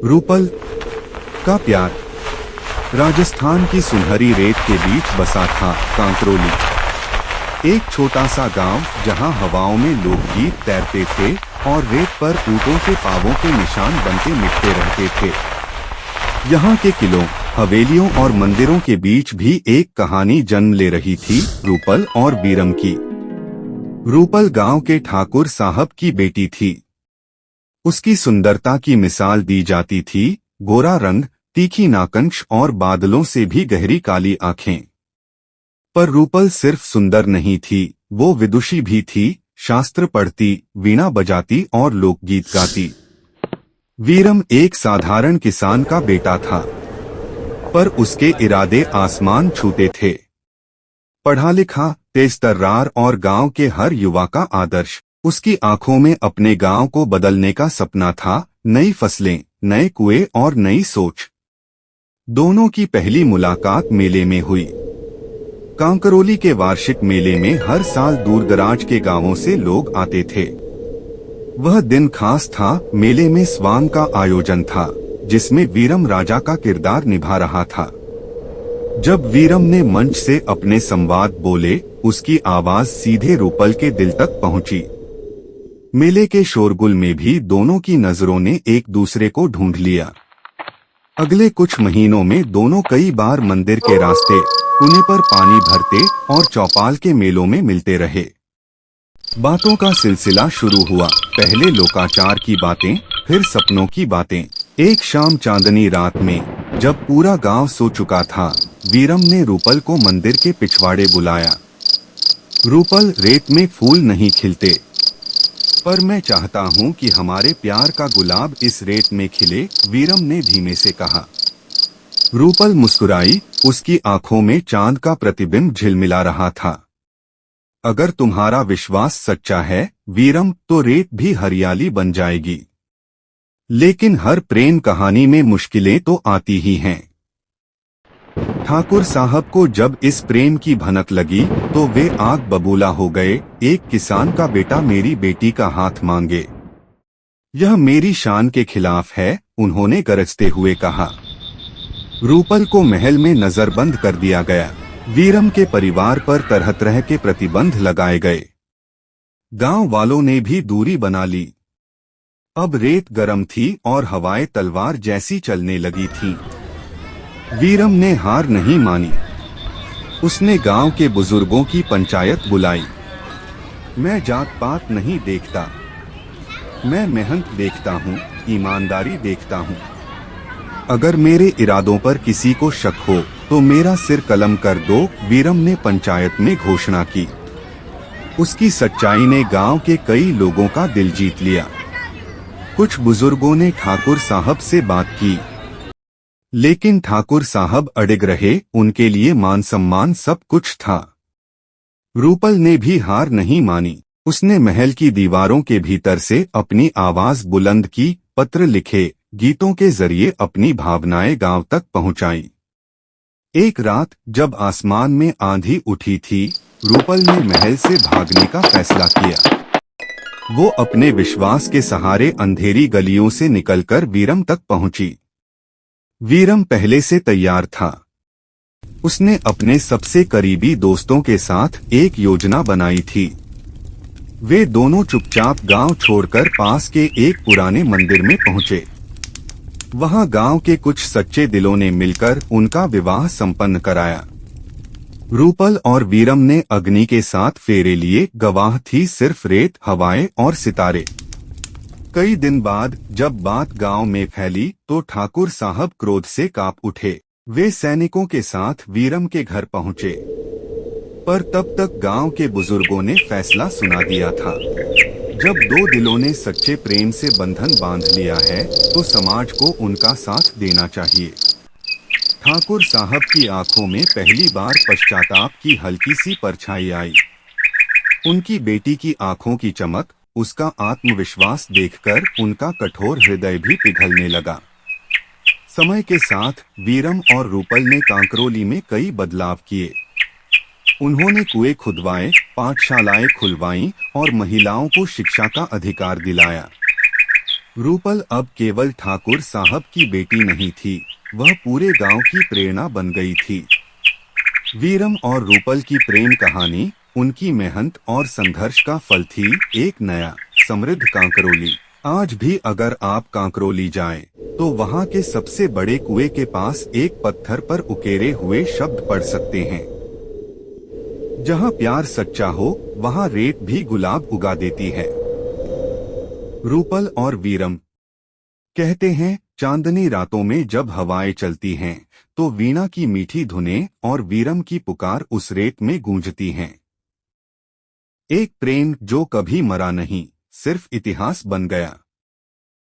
रूपल का प्यार। राजस्थान की सुनहरी रेत के बीच बसा था कांकरोली, एक छोटा सा गांव जहां हवाओं में लोकगीत तैरते थे और रेत पर ऊंटों के पांवों के निशान बनते मिटते रहते थे। यहाँ के किलों, हवेलियों और मंदिरों के बीच भी एक कहानी जन्म ले रही थी, रूपल और वीरम की। रूपल गांव के ठाकुर साहब की बेटी थी। उसकी सुंदरता की मिसाल दी जाती थी, गोरा रंग, तीखी नाकंश और बादलों से भी गहरी काली आंखें। पर रूपल सिर्फ सुंदर नहीं थी, वो विदुषी भी थी, शास्त्र पढ़ती, वीणा बजाती और लोकगीत गाती। वीरम एक साधारण किसान का बेटा था, पर उसके इरादे आसमान छूते थे। पढ़ा लिखा, तेज-तर्रार और गांव के हर युवा का आदर्श। उसकी आंखों में अपने गांव को बदलने का सपना था, नई फसलें, नए कुएं और नई सोच। दोनों की पहली मुलाकात मेले में हुई। कांकरोली के वार्षिक मेले में हर साल दूर-दराज के गांवों से लोग आते थे। वह दिन खास था, मेले में स्वांग का आयोजन था, जिसमें वीरम राजा का किरदार निभा रहा था। जब वीरम ने मंच से अपने संवाद बोले, उसकी आवाज सीधे रूपल के दिल तक पहुंची। मेले के शोरगुल में भी दोनों की नजरों ने एक दूसरे को ढूंढ लिया। अगले कुछ महीनों में दोनों कई बार मंदिर के रास्ते, कुएं पर पानी भरते और चौपाल के मेलों में मिलते रहे। बातों का सिलसिला शुरू हुआ, पहले लोकाचार की बातें, फिर सपनों की बातें। एक शाम चांदनी रात में, जब पूरा गांव सो चुका था, वीरम ने रूपल को मंदिर के पिछवाड़े बुलाया। रूपल, रेत में फूल नहीं खिलते, पर मैं चाहता हूँ कि हमारे प्यार का गुलाब इस रेत में खिले, वीरम ने धीमे से कहा। रूपल मुस्कुराई, उसकी आंखों में चांद का प्रतिबिंब झिलमिला रहा था। अगर तुम्हारा विश्वास सच्चा है, वीरम, तो रेत भी हरियाली बन जाएगी। लेकिन हर प्रेम कहानी में मुश्किलें तो आती ही हैं। ठाकुर साहब को जब इस प्रेम की भनक लगी, तो वे आग बबूला हो गए। एक किसान का बेटा मेरी बेटी का हाथ मांगे, यह मेरी शान के खिलाफ है, उन्होंने गरजते हुए कहा। रूपल को महल में नजरबंद कर दिया गया। वीरम के परिवार पर तरह तरह के प्रतिबंध लगाए गए। गांव वालों ने भी दूरी बना ली। अब रेत गर्म थी और हवाएं तलवार जैसी चलने लगी थीं। वीरम ने हार नहीं मानी। उसने गांव के बुजुर्गों की पंचायत बुलाई। मैं जात पात नहीं देखता, मैं मेहनत देखता हूँ, ईमानदारी देखता हूँ। अगर मेरे इरादों पर किसी को शक हो, तो मेरा सिर कलम कर दो, वीरम ने पंचायत में घोषणा की। उसकी सच्चाई ने गांव के कई लोगों का दिल जीत लिया। कुछ बुजुर्गों ने ठाकुर साहब से बात की, लेकिन ठाकुर साहब अड़िग रहे, उनके लिए मान सम्मान सब कुछ था। रूपल ने भी हार नहीं मानी। उसने महल की दीवारों के भीतर से अपनी आवाज बुलंद की, पत्र लिखे, गीतों के जरिए अपनी भावनाएं गांव तक पहुंचाई। एक रात जब आसमान में आंधी उठी थी, रूपल ने महल से भागने का फैसला किया। वो अपने विश्वास के सहारे अंधेरी गलियों से निकलकर वीरम तक पहुंची। वीरम पहले से तैयार था। उसने अपने सबसे करीबी दोस्तों के साथ एक योजना बनाई थी। वे दोनों चुपचाप गांव छोड़कर पास के एक पुराने मंदिर में पहुंचे। वहां गांव के कुछ सच्चे दिलों ने मिलकर उनका विवाह संपन्न कराया। रूपल और वीरम ने अग्नि के साथ फेरे लिए, गवाह थी सिर्फ रेत, हवाएं और सितारे। कई दिन बाद जब बात गांव में फैली, तो ठाकुर साहब क्रोध से कांप उठे। वे सैनिकों के साथ वीरम के घर पहुंचे, पर तब तक गांव के बुजुर्गों ने फैसला सुना दिया था। जब दो दिलों ने सच्चे प्रेम से बंधन बांध लिया है, तो समाज को उनका साथ देना चाहिए। ठाकुर साहब की आंखों में पहली बार पश्चाताप की हल्की सी परछाई आई। उनकी बेटी की आंखों की चमक, उसका आत्मविश्वास देखकर उनका कठोर हृदय भी पिघलने लगा। समय के साथ वीरम और रूपल ने कांकरोली में कई बदलाव किए। उन्होंने कुएं खुदवाए, पाठशालाएं खुलवाईं और महिलाओं को शिक्षा का अधिकार दिलाया। रूपल अब केवल ठाकुर साहब की बेटी नहीं थी, वह पूरे गांव की प्रेरणा बन गई थी। वीरम और रूपल की प्रेम कहानी उनकी मेहनत और संघर्ष का फल थी, एक नया समृद्ध कांकरोली। आज भी अगर आप कांकरोली जाएं, तो वहां के सबसे बड़े कुएं के पास एक पत्थर पर उकेरे हुए शब्द पढ़ सकते हैं। जहां प्यार सच्चा हो, वहां रेत भी गुलाब उगा देती है। रूपल और वीरम कहते हैं, चांदनी रातों में जब हवाएं चलती हैं, तो वीणा की मीठी धुनें और वीरम की पुकार उस रेत में गूंजती हैं। एक प्रेम जो कभी मरा नहीं, सिर्फ इतिहास बन गया।